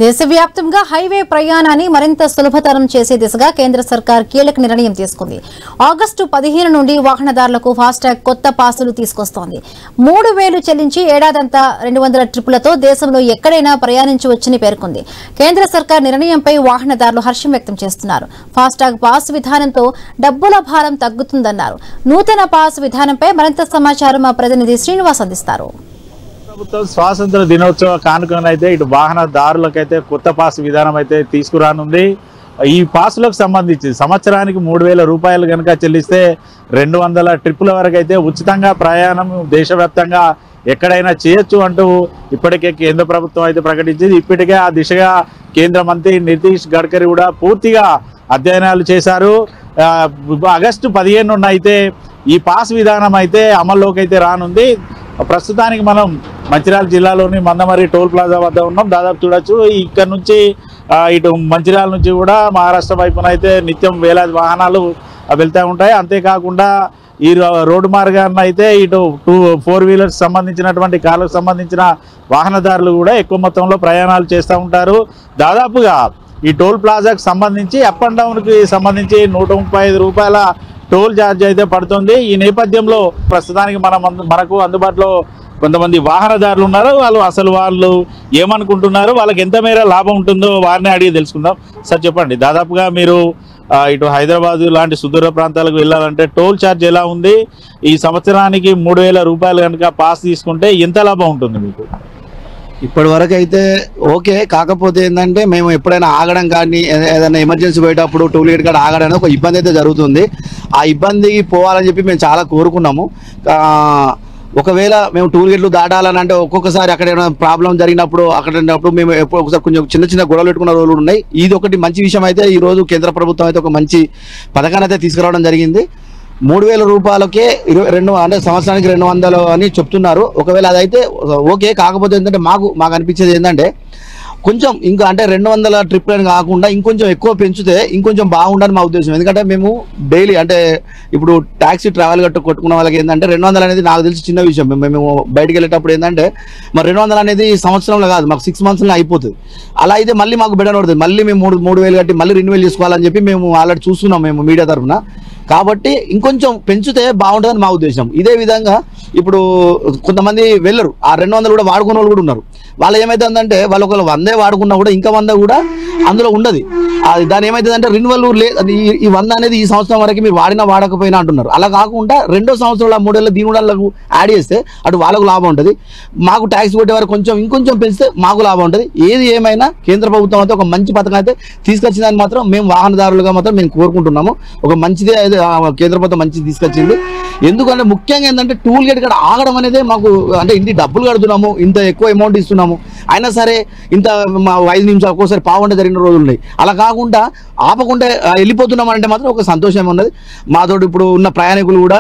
దేశవ్యాప్తంగా హైవే ప్రయాణాన్ని మరింత సులభతరం చేసే దిశగా కేంద్ర సర్కార్ కీలక నిర్ణయం తీసుకుంది. ఆగస్టు 15 నుండి వాహనదారులకు ఫాస్టాగ్ కొత్త పాసులు తీసుకొస్తోంది. 3000 చెల్లించి ఏడాదంతా 200 ట్రిప్పులతో దేశంలో ఎక్కడైనా ప్రయాణించవచ్చని పేర్కొంది. కేంద్ర సర్కార్ నిర్ణయంపై వాహనదారులు హర్షం వ్యక్తం చేస్తున్నారు. ఫాస్టాగ్ పాస్ విధానంతో డబ్బుల భారం తగ్గుతుందన్నారు. నూతన పాస్ విధానంపై మరింత సమాచారం మా ప్రతినిధి శ్రీనివాస్ అందిస్తారు. ప్రభుత్వం స్వాతంత్ర దినోత్సవ కానుకనైతే ఇటు వాహనదారులకైతే కొత్త పాస్ విధానం అయితే తీసుకురానుంది. ఈ పాసులకు సంబంధించి సంవత్సరానికి 3000 రూపాయలు కనుక చెల్లిస్తే 200 ట్రిప్పుల వరకు అయితే ఉచితంగా ప్రయాణం దేశవ్యాప్తంగా ఎక్కడైనా చేయొచ్చు అంటూ ఇప్పటికే కేంద్ర ప్రభుత్వం అయితే ప్రకటించింది. ఇప్పటికే ఆ దిశగా కేంద్ర మంత్రి నితీష్ గడ్కరీ కూడా పూర్తిగా అధ్యయనాలు చేశారు. ఆగస్టు 15 అయితే ఈ పాస్ విధానం అయితే అమల్లోకి అయితే రానుంది. ప్రస్తుతానికి మనం మంచిర్యాల జిల్లాలోని మందమర్రి టోల్ ప్లాజా వద్ద ఉన్నాం. దాదాపు చూడొచ్చు ఇక్కడ నుంచి ఇటు మంచిర్యాల నుంచి కూడా మహారాష్ట్ర వైపున అయితే నిత్యం వేలాది వాహనాలు వెళ్తూ ఉంటాయి. అంతేకాకుండా ఈ రోడ్డు మార్గాన్ని అయితే ఇటు 4 వీలర్స్ సంబంధించినటువంటి కార్లకు సంబంధించిన వాహనదారులు కూడా ఎక్కువ మొత్తంలో ప్రయాణాలు చేస్తూ ఉంటారు. దాదాపుగా ఈ టోల్ ప్లాజాకు సంబంధించి అప్ అండ్ డౌన్కి సంబంధించి 135 రూపాయల టోల్ ఛార్జ్ అయితే పడుతుంది. ఈ నేపథ్యంలో ప్రస్తుతానికి మనకు అందుబాటులో కొంతమంది వాహనదారులు ఉన్నారు. వాళ్ళు ఏమనుకుంటున్నారు, వాళ్ళకి ఎంత మేర లాభం ఉంటుందో వారిని అడిగి తెలుసుకుందాం. సార్ చెప్పండి, దాదాపుగా మీరు ఇటు హైదరాబాద్ లాంటి సుదూర ప్రాంతాలకు వెళ్ళాలంటే టోల్ ఛార్జ్ ఎలా ఉంది? ఈ సంవత్సరానికి 3000 రూపాయలు కనుక పాస్ తీసుకుంటే ఎంత లాభం ఉంటుంది మీకు? ఇప్పటి వరకు అయితే ఓకే. కాకపోతే ఏంటంటే మేము ఎప్పుడైనా ఆగడం కానీ ఏదైనా ఎమర్జెన్సీ పోయేటప్పుడు టోల్ గేట్ కాడ ఆగడం అనేది ఒక ఇబ్బంది అయితే జరుగుతుంది. ఆ ఇబ్బందికి పోవాలని చెప్పి మేము చాలా కోరుకున్నాము. ఒకవేళ మేము టోల్ గేట్లు దాటాలని అంటే ఒక్కొక్కసారి అక్కడ ఏమైనా ప్రాబ్లం జరిగినప్పుడు మేము ఒకసారి కొంచెం చిన్న చిన్న గొడవలు పెట్టుకున్న రోజులు ఉన్నాయి. ఇది ఒకటి మంచి విషయం అయితే ఈరోజు కేంద్ర ప్రభుత్వం అయితే ఒక మంచి పథకాన్ని అయితే తీసుకురావడం జరిగింది. 3000 రూపాయలకే అంటే సంవత్సరానికి 200 అని చెప్తున్నారు. ఒకవేళ అదైతే ఓకే. కాకపోతే ఏంటంటే మాకు అనిపించేది ఏంటంటే కొంచెం ఇంకా అంటే 200 ట్రిప్లని కాకుండా ఇంకొంచెం ఎక్కువ పెంచితే ఇంకొంచెం బాగుండని మా ఉద్దేశం. ఎందుకంటే మేము డైలీ అంటే ఇప్పుడు ట్యాక్సీ ట్రావెల్ కొట్టుకున్న వాళ్ళకి ఏంటంటే 200 అనేది నాకు తెలిసి చిన్న విషయం. మేము బయటకు వెళ్ళేటప్పుడు ఏంటంటే మరి 200 అనేది సంవత్సరంలో కాదు, మాకు 6 మంత్స్లో అయిపోతుంది. అలా అయితే మళ్ళీ మాకు బెడ పడుతుంది. మళ్ళీ మేము 3000 కట్టి మళ్ళీ రెన్యువల్ చేసుకోవాలని చెప్పి మేము ఆల్రెడీ చూస్తున్నాం మేము మీడియా తరఫున. కాబట్టి ఇంకొంచెం పెంచితే బాగుంటుందని మా ఉద్దేశం. ఇదే విధంగా ఇప్పుడు కొంతమంది వెళ్ళరు, ఆ 200 కూడా వాడుకున్న వాళ్ళు కూడా ఉన్నారు. వాళ్ళు ఏమవుతుందంటే వాళ్ళు ఒకవేళ 100 వాడుకున్నా కూడా ఇంకా 100 కూడా అందులో ఉండదు. దాని ఏమవుతుందంటే రెన్యువల్ ఈ 100 అనేది ఈ సంవత్సరం వరకు మీరు వాడకపోయినా అంటున్నారు. అలా కాకుండా 2వ సంవత్సరంలో 3 దీని కూడా యాడ్ చేస్తే అటు వాళ్ళకు లాభం ఉంటుంది, మాకు ట్యాక్స్ కొట్టే వారు ఇంకొంచెం పెంచితే మాకు లాభం ఉంటుంది. ఏది ఏమైనా కేంద్ర ప్రభుత్వం అయితే ఒక మంచి పథకం అయితే తీసుకొచ్చిందని మాత్రం మేము వాహనదారులుగా మాత్రం మేము కోరుకుంటున్నాము. ఒక మంచిదే కేంద్ర ప్రభుత్వం మంచిది తీసుకొచ్చింది. ఎందుకంటే ముఖ్యంగా ఏంటంటే టోల్ గేట్ ఇక్కడ ఆగడం అనేది మాకు అంటే ఇంటి డబ్బులు కడుతున్నాము, ఇంత ఎక్కువ అమౌంట్ ఇస్తున్నాము, అయినా సరే ఇంత 5 నిమిషాలు ఒక్కోసారి పావుగంట జరిగిన రోజులు ఉన్నాయి. అలా కాకుండా ఆపకుండా వెళ్ళిపోతున్నామంటే మాత్రం ఒక సంతోషం ఉన్నది. మాతో ఇప్పుడు ఉన్న ప్రయాణికులు కూడా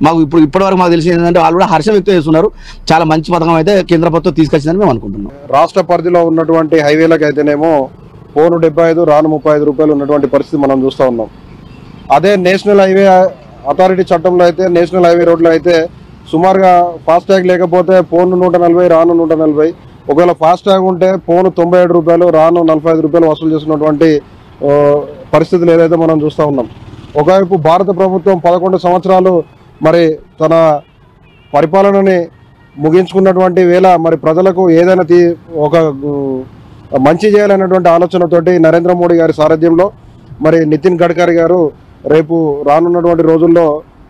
మాకు ఇప్పటివరకు మాకు తెలిసి ఏంటంటే వాళ్ళు కూడా హర్షం వ్యక్తం చేస్తున్నారు. చాలా మంచి పథకం అయితే కేంద్ర ప్రభుత్వం తీసుకొచ్చిందని మేము అనుకుంటున్నాం. రాష్ట్ర పరిధిలో ఉన్నటువంటి హైవేలకు అయితేనేమో పోను 75 రాను 35 రూపాయలు ఉన్నటువంటి పరిస్థితి మనం చూస్తూ ఉన్నాం. అదే నేషనల్ హైవే అథారిటీ చట్టంలో అయితే నేషనల్ హైవే రోడ్లో అయితే సుమారుగా ఫాస్టాగ్ లేకపోతే పోను 140 రాను 140. ఒకవేళ ఫాస్టాగ్ ఉంటే పోను 97 రూపాయలు రాను 45 రూపాయలు వసూలు చేస్తున్నటువంటి పరిస్థితులు ఏదైతే మనం చూస్తూ ఉన్నాం. ఒకవైపు భారత ప్రభుత్వం 11 సంవత్సరాలు మరి తన పరిపాలనని ముగించుకున్నటువంటి వేళ మరి ప్రజలకు ఏదైనా ఒక మంచి చేయాలనేటువంటి ఆలోచనతోటి నరేంద్ర మోడీ గారి సారథ్యంలో మరి నితిన్ గడ్కరీ గారు రేపు రానున్నటువంటి రోజుల్లో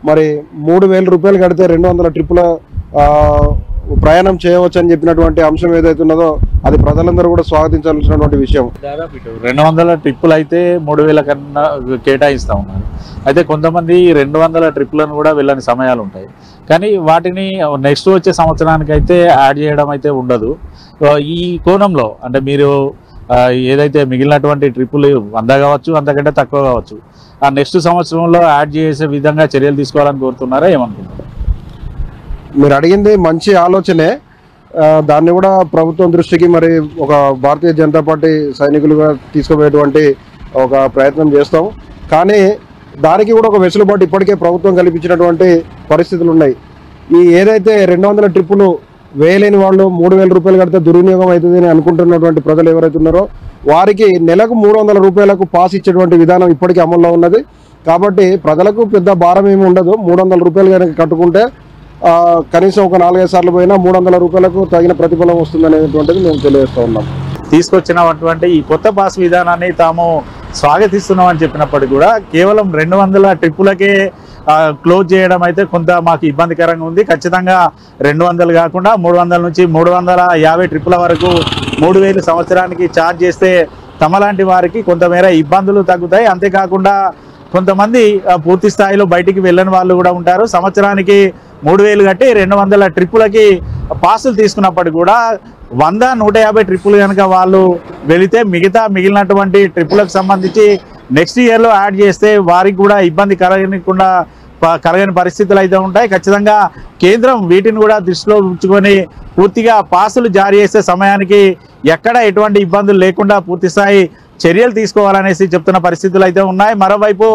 మరి 3000 రూపాయలు కడితే 200 ట్రిప్పుల ప్రయాణం చేయవచ్చు అని చెప్పినటువంటి అంశం ఏదైతే ఉన్నదో అది ప్రజలందరూ కూడా స్వాగతించాల్సినటువంటి విషయం. దాదాపు 200 ట్రిప్పులు అయితే 3000 కన్నా కేటాయిస్తూ ఉన్నారు. అయితే కొంతమంది 200 ట్రిప్పులను కూడా వెళ్ళని సమయాలు ఉంటాయి, కానీ వాటిని నెక్స్ట్ వచ్చే సంవత్సరానికి అయితే యాడ్ చేయడం అయితే ఉండదు. ఈ కోణంలో అంటే మీరు ఏదైతే మిగిలినటువంటి ట్రిప్పులు 100 కావచ్చు, అంతకంటే తక్కువ కావచ్చు, ఆ నెక్స్ట్ సంవత్సరంలో యాడ్ చేసే విధంగా చర్యలు తీసుకోవాలని కోరుతున్నారా, ఏమనుకుంటున్నారు? మీరు అడిగింది మంచి ఆలోచనే. దాన్ని కూడా ప్రభుత్వం దృష్టికి మరి ఒక భారతీయ జనతా పార్టీ సైనికులుగా తీసుకుపోయేటువంటి ఒక ప్రయత్నం చేస్తాం. కానీ దానికి కూడా ఒక వెసులుబాటు ఇప్పటికే ప్రభుత్వం కల్పించినటువంటి పరిస్థితులు ఉన్నాయి. ఈ ఏదైతే 200 ట్రిప్పులు వేయలేని వాళ్ళు 3,000 రూపాయలు కడితే దుర్వినియోగం అవుతుంది అని అనుకుంటున్నటువంటి ప్రజలు ఎవరైతే ఉన్నారో వారికి నెలకు 300 రూపాయలకు పాస్ ఇచ్చేటువంటి విధానం ఇప్పటికీ అమల్లో ఉన్నది. కాబట్టి ప్రజలకు పెద్ద భారం ఏమి ఉండదు. 300 రూపాయలు కనుక కట్టుకుంటే కనీసం ఒక 4-5 సార్లు పోయినా 300 రూపాయలకు తగిన ప్రతిఫలం వస్తుందనేటువంటిది మేము తెలియజేస్తూ ఉన్నాం. తీసుకొచ్చినటువంటి ఈ కొత్త పాస్ విధానాన్ని తాము స్వాగతిస్తున్నామని చెప్పినప్పటికీ కూడా కేవలం 200 ట్రిప్పులకే క్లోజ్ చేయడం అయితే కొంత మాకు ఇబ్బందికరంగా ఉంది. ఖచ్చితంగా 200 కాకుండా 300 నుంచి 350 ట్రిప్పుల వరకు 3,000 సంవత్సరానికి ఛార్జ్ చేస్తే తమలాంటి వారికి కొంతమేర ఇబ్బందులు తగ్గుతాయి. అంతేకాకుండా కొంతమంది పూర్తి స్థాయిలో బయటికి వెళ్ళని వాళ్ళు కూడా ఉంటారు. సంవత్సరానికి 3,000 కట్టి 200 ట్రిప్పులకి పాసులు తీసుకున్నప్పటికీ కూడా 100-150 ట్రిప్పులు కనుక వాళ్ళు వెళితే మిగిలినటువంటి ట్రిప్పులకు సంబంధించి నెక్స్ట్ ఇయర్లో యాడ్ చేస్తే వారికి కూడా ఇబ్బంది కలగని పరిస్థితులు అయితే ఉంటాయి. ఖచ్చితంగా కేంద్రం వీటిని కూడా దృష్టిలో ఉంచుకొని పూర్తిగా పాసులు జారీ చేసే సమయానికి ఎక్కడ ఎటువంటి ఇబ్బందులు లేకుండా పూర్తిస్థాయి చర్యలు తీసుకోవాలనేసి చెప్తున్న పరిస్థితులు అయితే ఉన్నాయి. మరోవైపు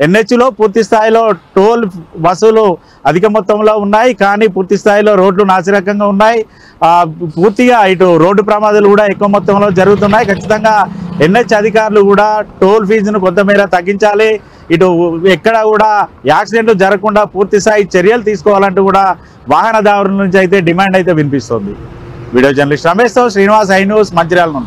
ఎన్హెచ్లో పూర్తి స్థాయిలో టోల్ వసూలు అధిక మొత్తంలో ఉన్నాయి, కానీ పూర్తి స్థాయిలో రోడ్లు నాసిరకంగా ఉన్నాయి. పూర్తిగా ఇటు రోడ్డు ప్రమాదాలు కూడా ఎక్కువ మొత్తంలో జరుగుతున్నాయి. ఖచ్చితంగా ఎన్హెచ్ అధికారులు కూడా టోల్ ఫీజును కొంతమేర తగ్గించాలి, ఇటు ఎక్కడ కూడా యాక్సిడెంట్లు జరగకుండా పూర్తి స్థాయి చర్యలు తీసుకోవాలంటూ కూడా వాహనదారుల నుంచి అయితే డిమాండ్ అయితే వినిపిస్తుంది. వీడియో జర్నలిస్ట్ రమేష్తో శ్రీనివాస్, ఐ న్యూస్, మంచిర్యాల నుండి.